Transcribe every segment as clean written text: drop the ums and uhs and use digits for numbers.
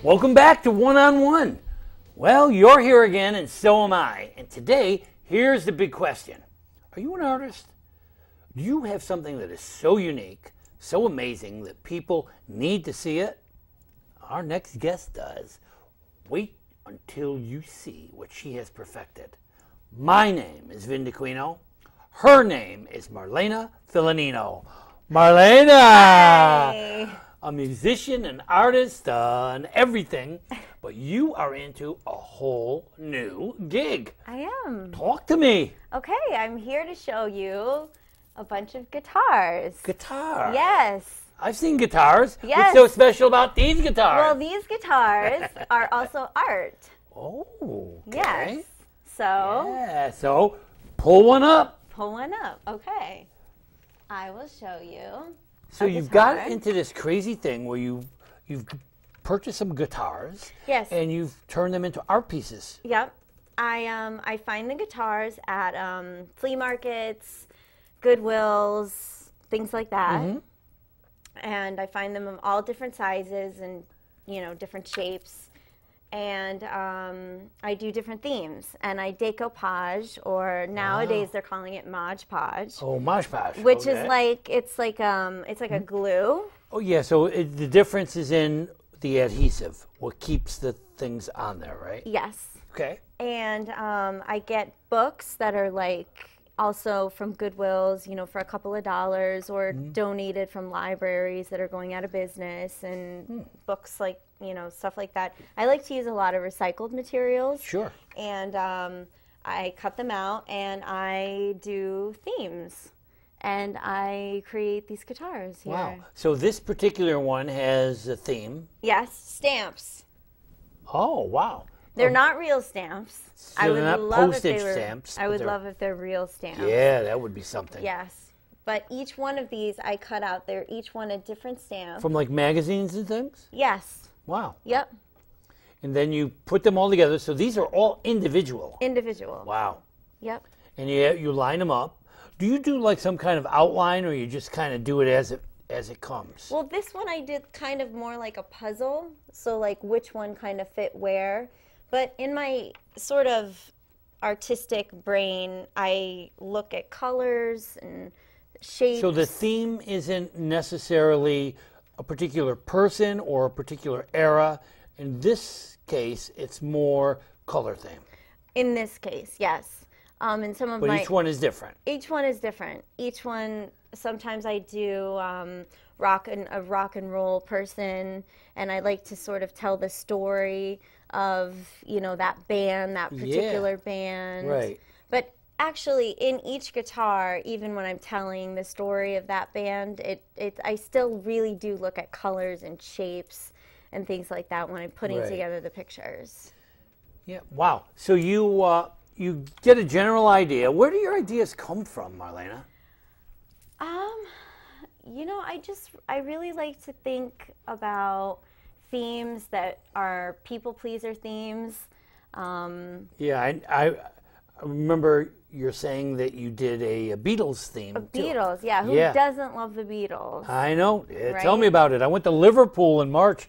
Welcome back to One on One. Well, you're here again, and so am I. And today, here's the big question. Are you an artist? Do you have something that is so unique, so amazing that people need to see it? Our next guest does. Wait until you see what she has perfected. My name is Vin Dacquino. Her name is Marlana Filannino. Marlana! Hi. A musician, an artist, and everything, but you are into a whole new gig. I am. Talk to me. Okay, I'm here to show you a bunch of guitars. Guitar. Yes. I've seen guitars. Yes. What's so special about these guitars? Well, these guitars are also art. Oh, okay. Yes. So, Yeah, so pull one up. pull one up. Okay. I will show you. So a you've guitar. got into this crazy thing where you've purchased some guitars. Yes. And you've turned them into art pieces. Yep. I find the guitars at flea markets, Goodwills, things like that. Mm-hmm. And I find them of all different sizes and, different shapes. And I do different themes. And I decoupage, or nowadays they're calling it Mod Podge. Oh, Mosh Posh. Which okay. is like, it's like a glue. Oh, yeah, so the difference is in the adhesive, what keeps the things on there, right? Yes. Okay. And I get books that are like also from Goodwills, for a couple of dollars, or donated from libraries that are going out of business, and books like, stuff like that. I like to use a lot of recycled materials. Sure. And I cut them out and I do themes. And I create these guitars here. Wow. So this particular one has a theme. Yes, stamps. Oh, wow. They're not real stamps. So they're not postage stamps, I but would they're- love if they're real stamps. Yeah, that would be something. Yes. But each one of these I cut out. They're each one a different stamp. From like magazines and things? Yes. Wow. Yep. And then you put them all together. So these are all individual. Individual. Wow. Yep. And you line them up. Do you do like some kind of outline, or you just kind of do it as it comes? Well, this one I did kind of more like a puzzle. So like which one kind of fit where. But in my sort of artistic brain, I look at colors and shapes. So the theme isn't necessarily a particular person or a particular era. In this case, it's more color theme. In this case, yes. And some of But my each one is different. Each one is different. Each one, sometimes I do a rock and roll person, and I like to sort of tell the story of, that band, that particular band. Right. But actually, in each guitar, even when I'm telling the story of that band, I still really do look at colors and shapes and things like that when I'm putting Right. together the pictures. Yeah. Wow. So you get a general idea. Where do your ideas come from, Marlana? I really like to think about themes that are people pleaser themes. Yeah, I remember you're saying that you did a Beatles theme. too. Beatles, yeah. Who Yeah. doesn't love the Beatles? I know. Tell Right? me about it. I went to Liverpool in March.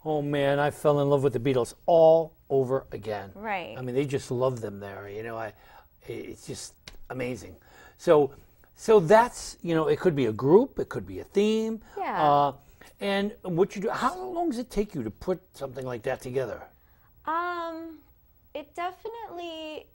Oh man, I fell in love with the Beatles all over again. Right. I mean, they just love them there. It's just amazing. So that's it could be a group, it could be a theme. Yeah. And what you do? How long does it take you to put something like that together? It definitely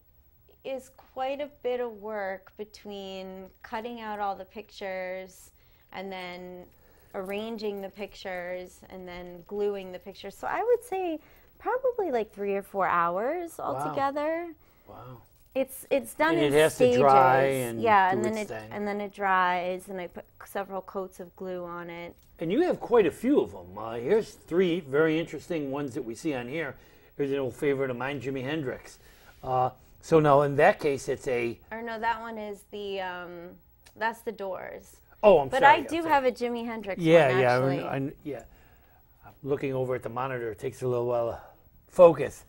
is quite a bit of work between cutting out all the pictures and then arranging the pictures and then gluing the pictures. So I would say probably like 3 or 4 hours altogether. Wow. It's done And in it has to stages. dry and yeah, do and then its thing. and then it dries, and I put several coats of glue on it. And you have quite a few of them. Here's 3 very interesting ones that we see on here. Here's an old favorite of mine, Jimi Hendrix. So now in that case, it's a... Or no, that one is that's the Doors. Oh, I'm But sorry. I do have a Jimi Hendrix Yeah, one, actually. yeah. I'm looking over at the monitor. It takes a little while to focus.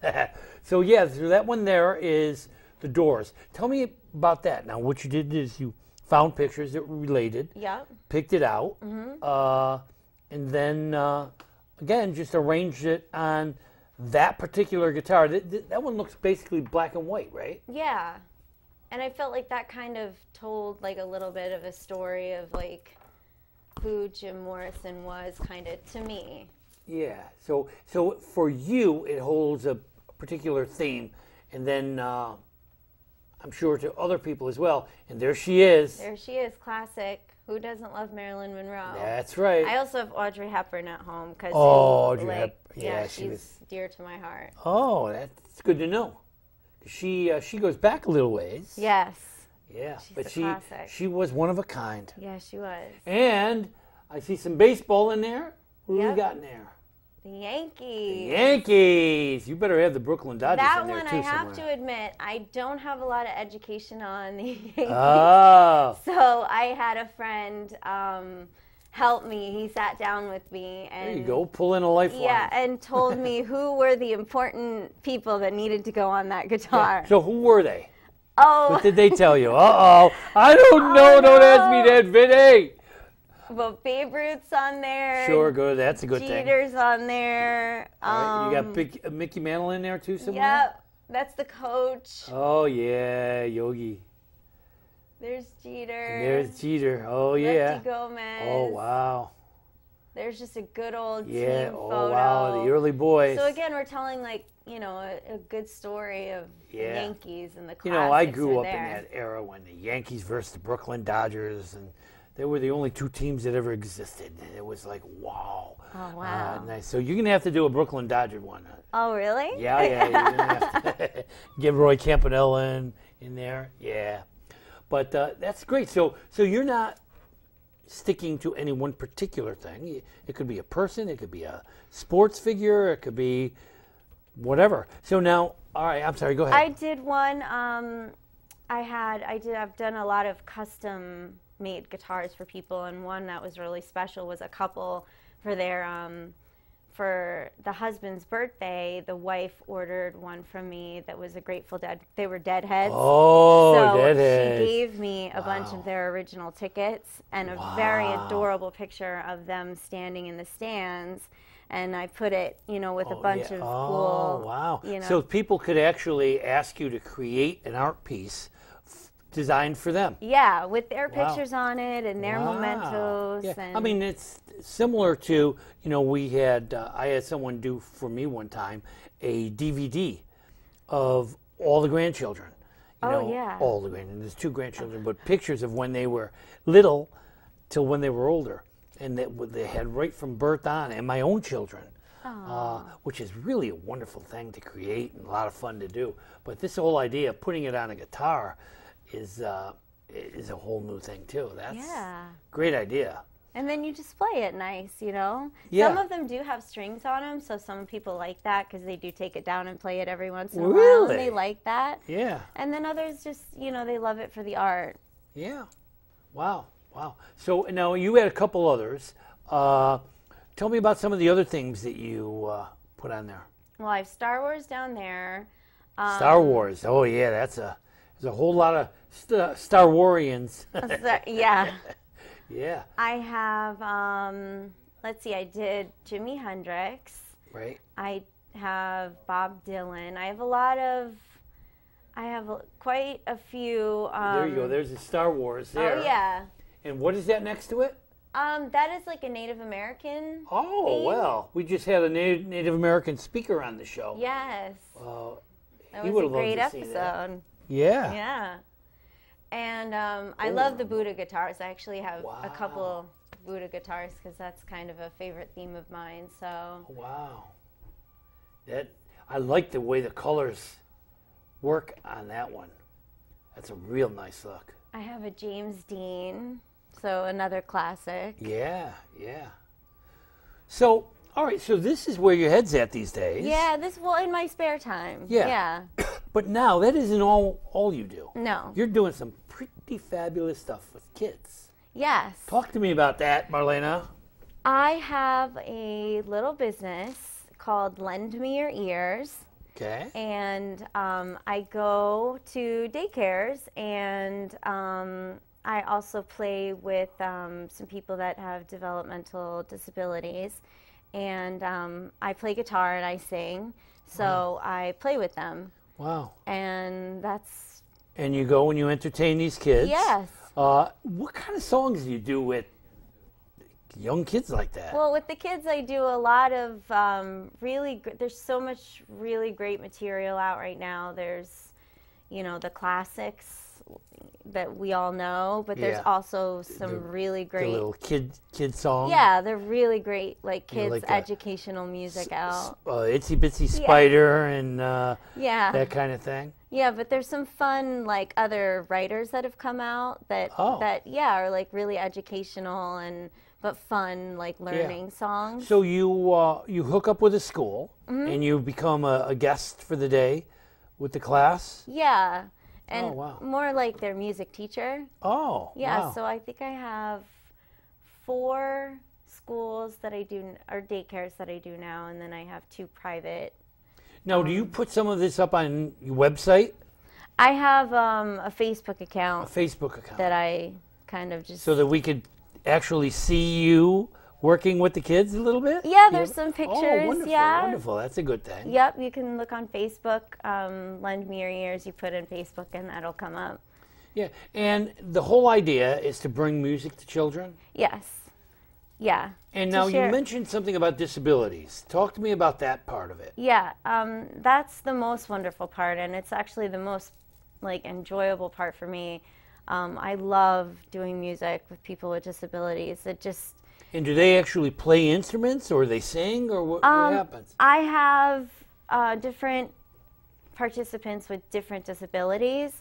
So yeah, so that one there is the Doors. Tell me about that. Now, what you did is you found pictures that were related. Yep. Picked it out. And then again, just arranged it on that particular guitar. That one looks basically black and white, right? Yeah. And I felt like that kind of told like a little bit of a story of like who Jim Morrison was kind of to me. Yeah. So for you, it holds a particular theme, and then I'm sure to other people as well. And there she is. There she is, classic. Who doesn't love Marilyn Monroe? That's right. I also have Audrey Hepburn at home because Audrey Hepburn. Yeah, she's dear to my heart. Oh, that's good to know. She goes back a little ways. Yes. Yeah, She's but a classic. she was one of a kind. Yeah, she was. And I see some baseball in there. Who do we got in there? The Yankees. The Yankees. You better have the Brooklyn Dodgers in there too. That one, I have to admit, I don't have a lot of education on the Yankees. Oh. So I had a friend help me. He sat down with me and there you go, pull in a lifeline. Yeah, and told me who were the important people that needed to go on that guitar. Yeah. So who were they? Oh. What did they tell you? Uh-oh. I don't know. Don't ask me that, Vinny. Well, Babe Ruth's on there. Sure, good. That's a good thing. Jeter's on there. All right. You got Mickey Mantle in there too somewhere? Yep. That's the coach. Oh, yeah, Yogi. There's Jeter. And there's Jeter. Oh, yeah. Lefty Gomez. Oh, wow. There's just a good old team Oh, photo. wow, the early boys. So again, we're telling like, you know, a good story of the Yankees and the classics. You know, I grew up there. in that era when the Yankees versus the Brooklyn Dodgers, and they were the only two teams that ever existed. And it was like, wow. Oh, wow. Nice. So you're going to have to do a Brooklyn Dodger one. Oh, really? Yeah. You're going to have to get Roy Campanella in there. Yeah. But that's great. So you're not sticking to any one particular thing. It could be a person. It could be a sports figure. It could be whatever. So now, all right, I'm sorry, go ahead. I did one. I've done a lot of custom made guitars for people, and one that was really special was a couple for their for the husband's birthday. The wife ordered one from me that was a Grateful Dead. They were Deadheads. Oh, so Deadheads. she gave me a bunch of their original tickets and a very adorable picture of them standing in the stands. And I put it, you know, with a bunch of cool. Oh, wow. You know, so people could actually ask you to create an art piece designed for them. Yeah, with their pictures on it and their mementos. Yeah. And I mean, it's similar to, you know, I had someone do for me one time a DVD of all the grandchildren. You know, all the grandchildren. There's 2 grandchildren, but pictures of when they were little till when they were older. And they had right from birth on, and my own children, which is really a wonderful thing to create and a lot of fun to do. But this whole idea of putting it on a guitar is a whole new thing too. That's a great idea. And then you display it nice, you know. Yeah. Some of them do have strings on them, so some people like that because they do take it down and play it every once in a while, and they like that. Yeah. And then others just, you know, they love it for the art. Yeah. Wow. So now you had a couple others. Tell me about some of the other things that you put on there. Well, I have Star Wars down there. Star Wars. Oh yeah, there's a whole lot of Star Warians. Yeah. Yeah. I have, let's see, I did Jimi Hendrix. Right. I have Bob Dylan. I have quite a few. There you go. There's the Star Wars there. Oh, yeah. And what is that next to it? That is like a Native American Oh, theme. well. We just had a Native American speaker on the show. Yes. He That would was have a great loved to see that. episode. Yeah. Yeah. And I love the Buddha guitars. I actually have a couple Buddha guitars because that's kind of a favorite theme of mine. So. Wow. I like the way the colors work on that one. That's a real nice look. I have a James Dean, so another classic. Yeah. So, all right, so this is where your head's at these days. Yeah, in my spare time. Yeah. But now, that isn't all you do. No. You're doing some pretty fabulous stuff with kids. Yes. Talk to me about that, Marlana. I have a little business called Lend Me Your Ears. Okay. And I go to daycares, and I also play with some people that have developmental disabilities. and I play guitar and I sing, so I play with them. Wow. And that's... And you go and you entertain these kids. Yes. What kind of songs do you do with young kids like that? Well, with the kids, I do a lot of there's so much really great material out right now. There's, the classics that we all know, but there's also some really great... The little kid songs? Yeah, they're really great, like kids' like educational music out. Itsy Bitsy Spider and that kind of thing? Yeah, but there's some fun, like, other writers that have come out that are, like, really educational but fun, like, learning songs. So you hook up with a school and you become a guest for the day with the class? Yeah. And more like their music teacher. Oh, yeah. Wow. So I think I have 4 schools that I do, or daycares that I do now, and then I have 2 private. Now, do you put some of this up on your website? I have a Facebook account. A Facebook account. That I kind of just... So that we could actually see you working with the kids a little bit? Yeah, there's some pictures. Oh, wonderful, yeah. Wonderful. That's a good thing. Yep, you can look on Facebook, Lend Me Your Ears, you put in Facebook and that'll come up. Yeah, and the whole idea is to bring music to children? Yes. Yeah. And now you mentioned something about disabilities. Talk to me about that part of it. Yeah, that's the most wonderful part, and it's actually the most enjoyable part for me. I love doing music with people with disabilities. It just... And do they actually play instruments, or they sing, or what happens? I have different participants with different disabilities.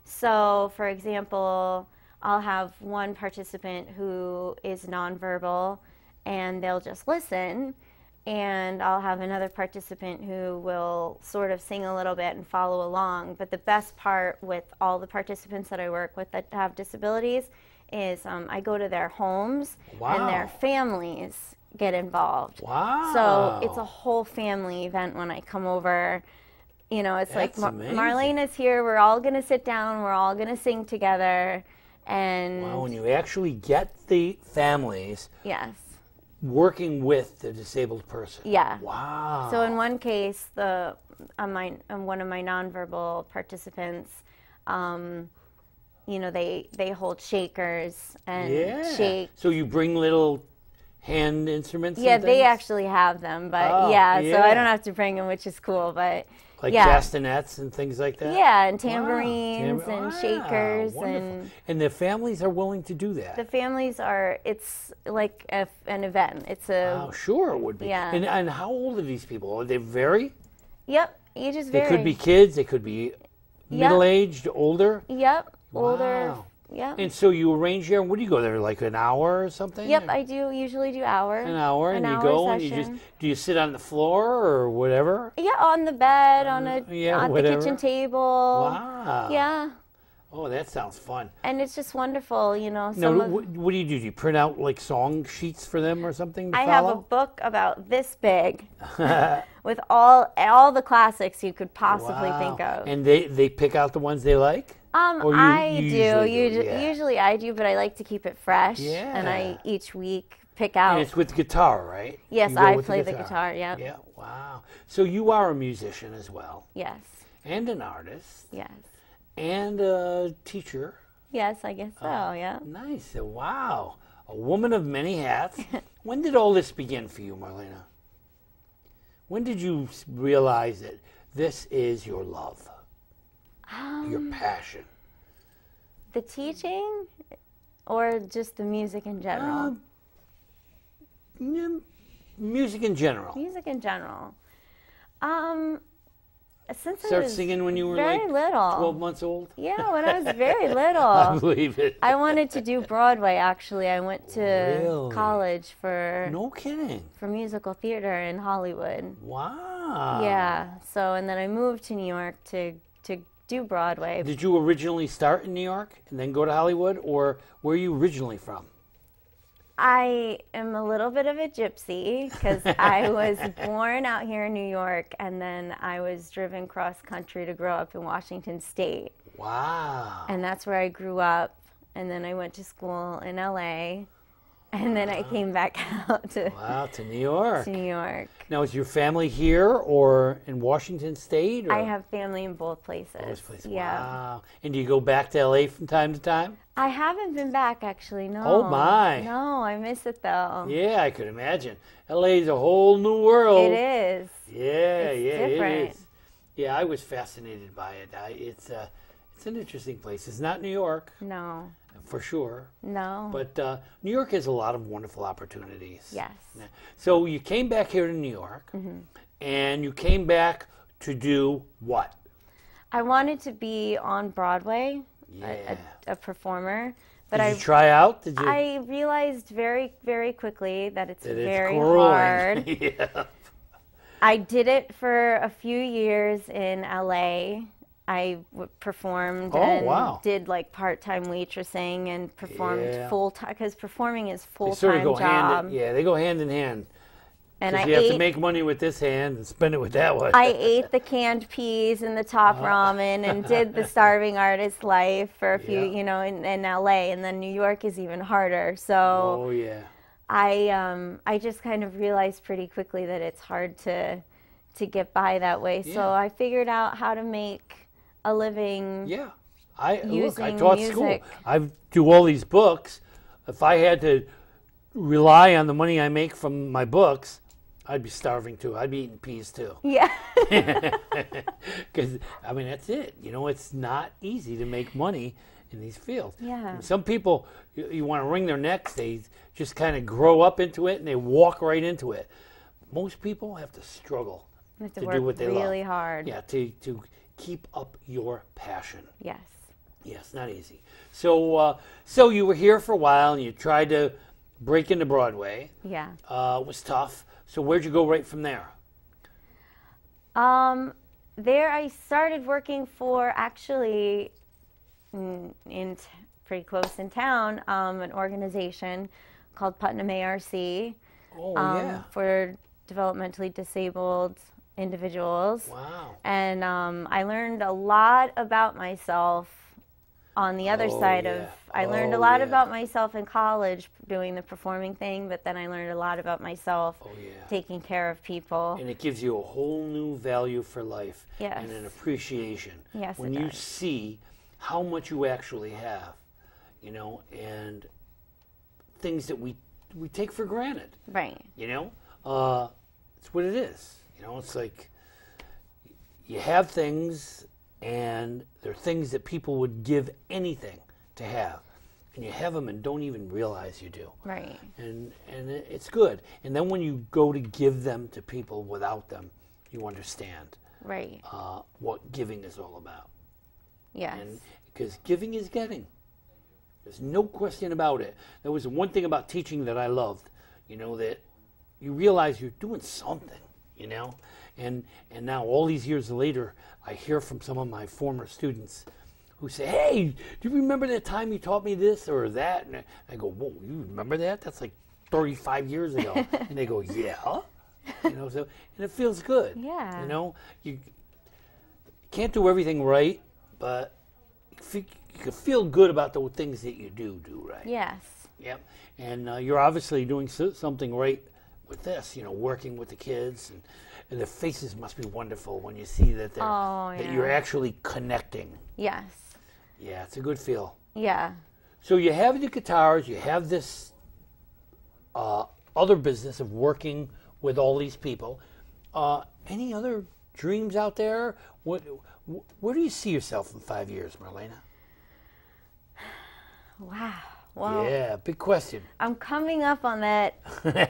So, for example, I'll have one participant who is nonverbal, and they'll just listen. And I'll have another participant who will sort of sing a little bit and follow along. But the best part with all the participants that I work with that have disabilities is I go to their homes and their families get involved. Wow. So it's a whole family event when I come over. It's That's like amazing. Marlena's here, we're all going to sit down, we're all going to sing together. And wow, when you actually get the families yes. working with the disabled person. Yeah. Wow. So in one case, one of my nonverbal participants, they hold shakers and shake. So you bring little hand instruments? Yeah, and they things? actually have them, but so I don't have to bring them, which is cool. But like castanets and things like that? Yeah, and tambourines and shakers. Wonderful. And the families are willing to do that? The families are, it's like an event. It's a... Oh, sure it would be. Yeah. And how old are these people? Are they vary? Yep, ages vary. They could be kids, they could be middle-aged, older? Yep, wow. older. Yeah. And so you arrange here, and what do you go there, like an hour or something? Yep, or? I do hour. An hour, and you go session. and do you sit on the floor or whatever? Yeah, on the bed, on the kitchen table. Wow. Yeah. Oh, that sounds fun. And it's just wonderful, Now, what do you do? Do you print out like song sheets for them or something to follow? I have a book about this big with all the classics you could possibly think of. And they pick out the ones they like? I do. Usually I do, but I like to keep it fresh. Yeah. And I each week pick out. And it's with guitar, right? Yes, I play the guitar. Yeah. Yeah. Wow. So you are a musician as well. Yes. And an artist. Yes. And a teacher. Yes, I guess so. Yeah. Nice. Wow. A woman of many hats. When did all this begin for you, Marlana? When did you realize that this is your love? Your passion? The teaching or just the music in general? Music in general. Music in general. Since Start I was singing when you were very little. 12 months old? Yeah, when I was very little. I believe it. I wanted to do Broadway, actually. I went to Really? college for... No kidding. For musical theater in Hollywood. Wow. Yeah. So, and then I moved to New York to do Broadway. Did you originally start in New York and then go to Hollywood, or where are you originally from? I am a little bit of a gypsy because I was born out here in New York, and then I was driven cross country to grow up in Washington State. Wow. And that's where I grew up. And then I went to school in LA. And then I came back out to, Wow, to New York. to New York. Now, is your family here or in Washington State? Or? I have family in both places. Both places. Yeah. Wow. And do you go back to LA from time to time? I haven't been back actually, no. Oh, my. No, I miss it though. Yeah, I could imagine. LA is a whole new world. It is. Yeah, It's yeah, different. it is. Yeah, I was fascinated by it. It's an interesting place. It's not New York, No. for sure. No. But New York has a lot of wonderful opportunities. Yes. Yeah. So you came back here to New York, and you came back to do what? I wanted to be on Broadway, Yeah. a performer. But Did you try out? Did you? I realized very, very quickly that it's That very grueling. hard. Yeah. I did it for a few years in LA. I performed Oh, and wow. did like part-time waitressing and performed Yeah. full-time, because performing is They sort of full-time go job. they go hand in hand. And I Because you have to ate, make money with this hand and spend it with that one. I ate the canned peas and the top ramen and did the starving artist life for a few, Yeah. in LA. And then New York is even harder. So Oh, yeah. I just kind of realized pretty quickly that it's hard to get by that way. So Yeah. I figured out how to make a living. Yeah. I Using taught music. school. I do all these books. If I had to rely on the money I make from my books, I'd be starving too. I'd be eating peas too. Yeah. Because, I mean, that's it. You know, it's not easy to make money in these fields. Yeah. Some people, you want to wring their necks, they just kind of grow up into it and they walk right into it. Most people have to struggle You have to to work do what they really love. hard. Yeah, to keep up your passion. Yes. Yes, not easy. So you were here for a while and you tried to break into Broadway. Yeah. It was tough. So where'd you go right from there? There I started working for, actually pretty close in town, an organization called Putnam ARC Oh, yeah. for developmentally disabled individuals. Wow. And I learned a lot about myself on the other Oh, side yeah. of, I learned a Oh, lot yeah. about myself in college doing the performing thing, but then I learned a lot about myself Oh, yeah. taking care of people. And it gives you a whole new value for life Yes. and an appreciation. Yes, when it you does. see how much you actually have, you know, and things that we take for granted, Right. you know, it's what it is. You know, it's like you have things, and they're things that people would give anything to have, and you have them and don't even realize you do. Right. And it's good. And then when you go to give them to people without them, you understand Right. what giving is all about. Yes. And because giving is getting. There's no question about it. That was the one thing about teaching that I loved. You know, that you realize you're doing something, you know? And now all these years later, I hear from some of my former students who say, "Hey, do you remember that time you taught me this or that?" And I go, "Whoa, you remember that? That's like 35 years ago." And they go, "Yeah." You know, so, and it feels good. Yeah. You know, you can't do everything right, but you can feel good about the things that you do right. Yes. Yep. And you're obviously doing something right with this, you know, working with the kids, and the faces must be wonderful when you see that they're, that you're actually connecting. Yes. Yeah, it's a good feel. Yeah. So you have the guitars, you have this other business of working with all these people. Any other dreams out there? Where do you see yourself in 5 years, Marlana? Wow. Well, Yeah, big question. I'm coming up on that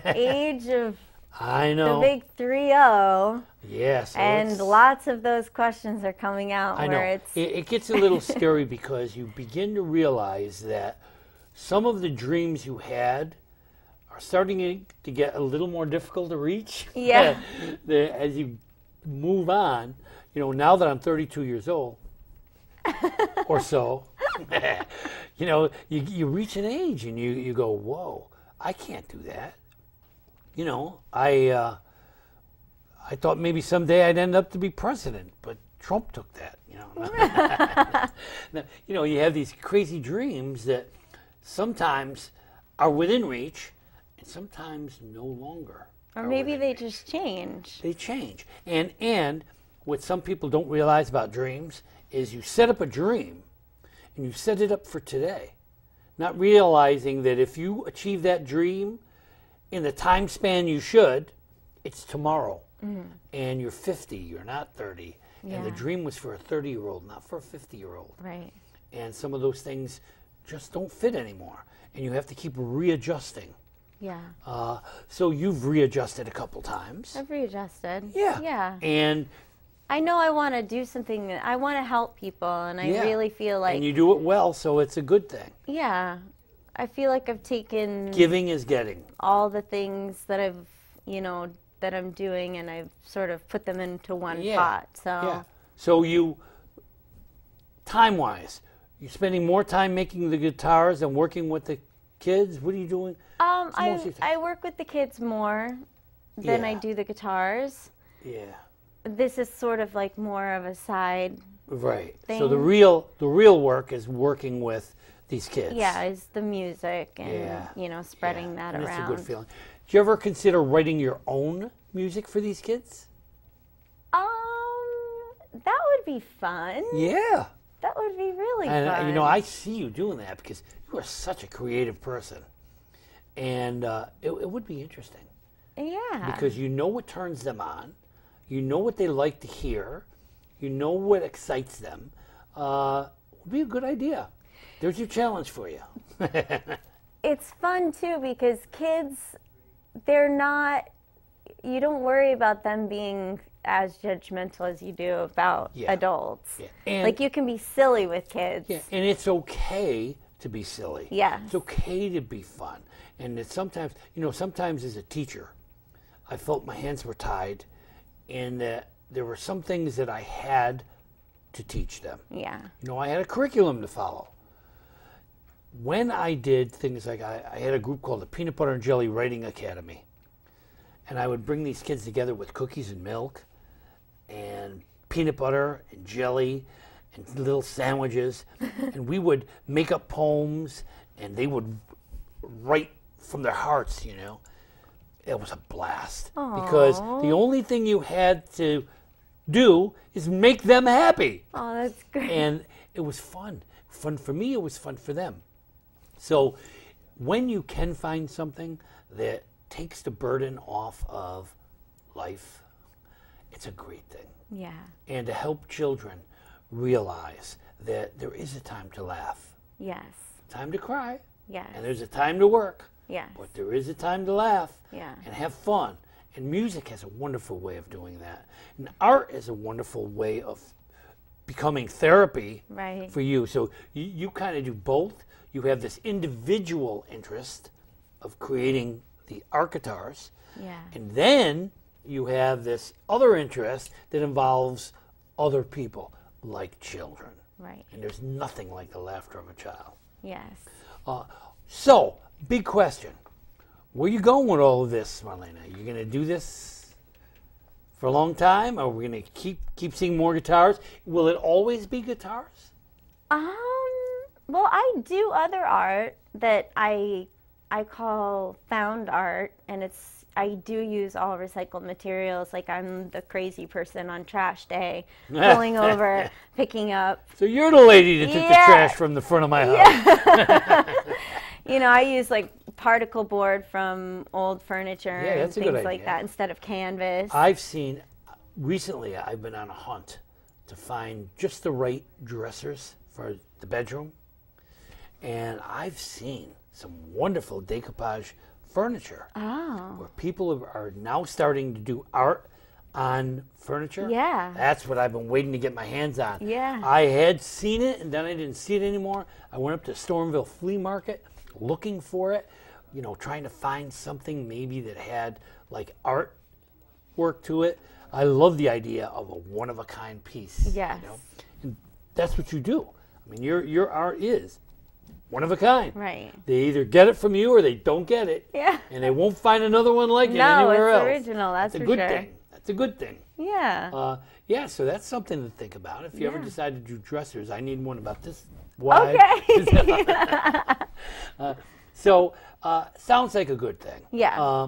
age of I the know. big 3-0, Yes. and lots of those questions are coming out I where know. it's It gets a little scary because you begin to realize that some of the dreams you had are starting to get a little more difficult to reach. Yeah. As you move on, you know, now that I'm 32 years old or so, you know, you reach an age and you go, whoa, I can't do that. You know, I thought maybe someday I'd end up to be president, but Trump took that, you know. Now, you know, you have these crazy dreams that sometimes are within reach, and sometimes no longer. Or maybe they just change. They change. And what some people don't realize about dreams is you set up a dream and you set it up for today, not realizing that if you achieve that dream in the time span you should, it's tomorrow. And you're 50, you're not 30. And the dream was for a 30-year-old, not for a 50-year-old. Right. And some of those things just don't fit anymore. And you have to keep readjusting. Yeah. So you've readjusted a couple times. I've readjusted. Yeah. Yeah. And I know I want to do something. I want to help people, and I really feel like. And you do it well, so it's a good thing. Yeah. I feel like I've taken. Giving is getting. All the things that I've, that I'm doing, and I've sort of put them into one pot. So. Yeah. So you, time-wise, you spending more time making the guitars and working with the kids? What are you doing? I work with the kids more than I do the guitars. Yeah. This is sort of like more of a side thing. So the real work is working with these kids. Yeah, is the music and spreading that and around. It's a good feeling. Do you ever consider writing your own music for these kids? That would be fun. Yeah. That would be really fun. And I see you doing that because you are such a creative person. And it would be interesting. Yeah. Because you know what turns them on. You know what they like to hear. You know what excites them. Would be a good idea. There's your challenge for you. It's fun, too, because kids, they're not, you don't worry about them being as judgmental as you do about adults. Yeah. And like, you can be silly with kids. Yeah, and it's okay to be silly. Yeah. It's okay to be fun. And it's sometimes, sometimes as a teacher, I felt my hands were tied and that there were some things that I had to teach them. Yeah. I had a curriculum to follow. When I did things like I had a group called the Peanut Butter and Jelly Writing Academy. And I would bring these kids together with cookies and milk and peanut butter and jelly and little sandwiches. And we would make up poems and they would write from their hearts, It was a blast. Aww. Because the only thing you had to do is make them happy. Oh, that's great. And it was fun. Fun for me, it was fun for them. So when you can find something that takes the burden off of life, it's a great thing. Yeah. And to help children realize that there is a time to laugh. Yes. Time to cry. Yes. And there's a time to work. Yes. But there is a time to laugh. Yeah. And have fun. And music has a wonderful way of doing that. And art is a wonderful way of becoming therapy for you. So you kind of do both. You have this individual interest of creating the art guitars. Yeah. And then you have this other interest that involves other people, like children. Right. And there's nothing like the laughter of a child. Yes. So, big question. Where are you going with all of this, Marlana? Are you going to do this for a long time? Or are we going to keep seeing more guitars? Will it always be guitars? Well, I do other art that I call found art, and I do use all recycled materials. Like, I'm the crazy person on trash day, pulling over, picking up. So you're the lady that took the trash from the front of my house. Yeah. I use like particle board from old furniture and things like that instead of canvas. Recently I've been on a hunt to find just the right dressers for the bedroom. And I've seen some wonderful decoupage furniture where people are now starting to do art on furniture. Yeah. That's what I've been waiting to get my hands on. Yeah. I had seen it and then I didn't see it anymore. I went up to Stormville Flea Market looking for it, trying to find something maybe that had like art work to it. I love the idea of a one-of-a-kind piece. Yes. And that's what you do. I mean, your art is one of a kind. Right. They either get it from you or they don't get it. Yeah. And they won't find another one like it anywhere else. No, it's original. That's a for good sure. thing. That's a good thing. Yeah. So that's something to think about. If you ever decide to do dressers, I need one about this wide. Okay. So, sounds like a good thing. Yeah.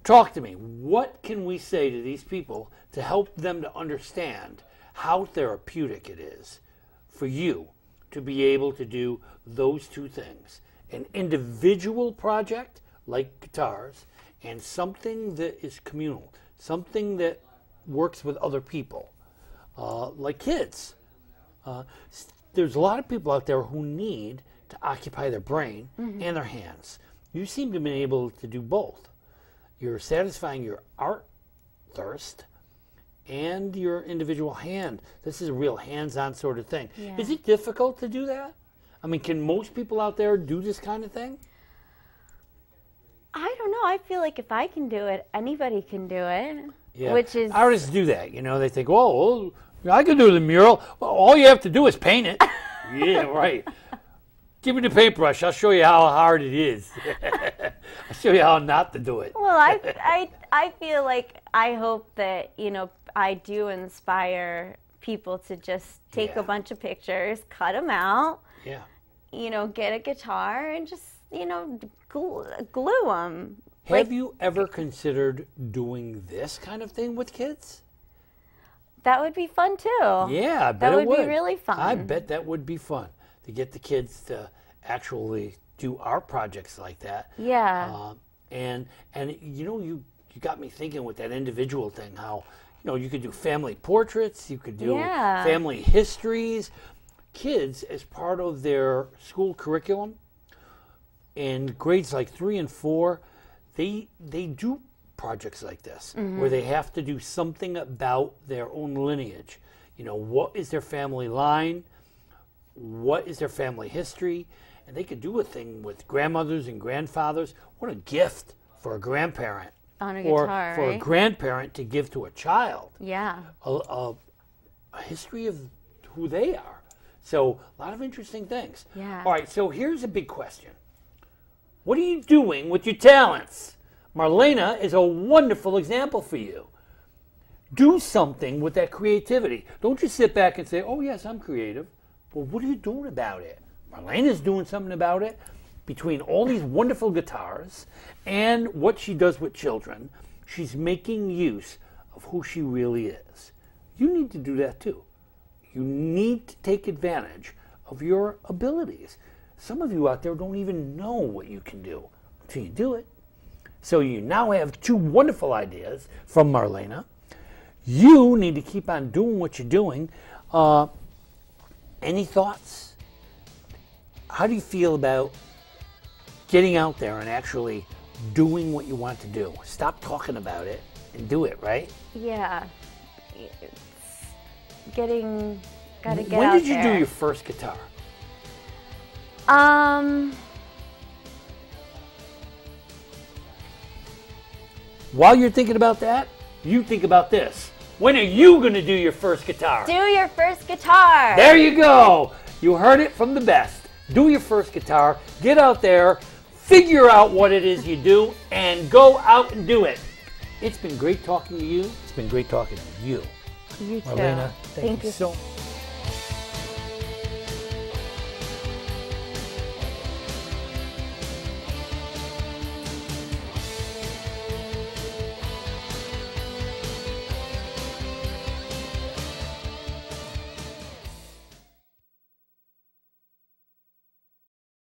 Talk to me. What can we say to these people to help them to understand how therapeutic it is for you to be able to do those two things? An individual project like guitars and something that is communal, something that works with other people, like kids. There's a lot of people out there who need to occupy their brain and their hands. You seem to be able to do both. You're satisfying your art thirst and your individual hand. This is a real hands-on sort of thing. Yeah. Is it difficult to do that? I mean, can most people out there do this kind of thing? I don't know. I feel like if I can do it, anybody can do it. Yeah. Which is... Artists do that. You know, they think, oh, well, I can do the mural. Well, all you have to do is paint it. Yeah, right. Give me the paintbrush. I'll show you how hard it is. I'll show you how not to do it. Well, I feel like I hope that, you know, I do inspire people to just take a bunch of pictures, cut them out, you know, get a guitar and just, you know, glue them. Have you ever considered doing this kind of thing with kids? That would be fun too. Yeah, I bet that it would be really fun. I bet that would be fun to get the kids to actually do art projects like that. Yeah. And you know, you got me thinking with that individual thing, how, you know, you could do family portraits, you could do family histories. Kids, as part of their school curriculum, in grades like 3 and 4, they do projects like this, where they have to do something about their own lineage. You know, what is their family line? What is their family history? And they could do a thing with grandmothers and grandfathers. What a gift for a grandparent. On a guitar, or for a grandparent to give to a child. Yeah. A history of who they are. So, a lot of interesting things. Yeah. All right, so here's a big question. What are you doing with your talents? Marlana is a wonderful example for you. Do something with that creativity. Don't just sit back and say, oh, yes, I'm creative. Well, what are you doing about it? Marlana's doing something about it. Between all these wonderful guitars and what she does with children, she's making use of who she really is. You need to do that too. You need to take advantage of your abilities. Some of you out there don't even know what you can do until you do it. So you now have 2 wonderful ideas from Marlana. You need to keep on doing what you're doing. Any thoughts? How do you feel about getting out there and actually doing what you want to do? Stop talking about it and do it, right? Yeah. It's gotta get out there. When did you do your first guitar? While you're thinking about that, you think about this. When are you going to do your first guitar? Do your first guitar. There you go. You heard it from the best. Do your first guitar. Get out there. Figure out what it is you do and go out and do it. It's been great talking to you. It's been great talking to you. You too. Marlana, thank you so much.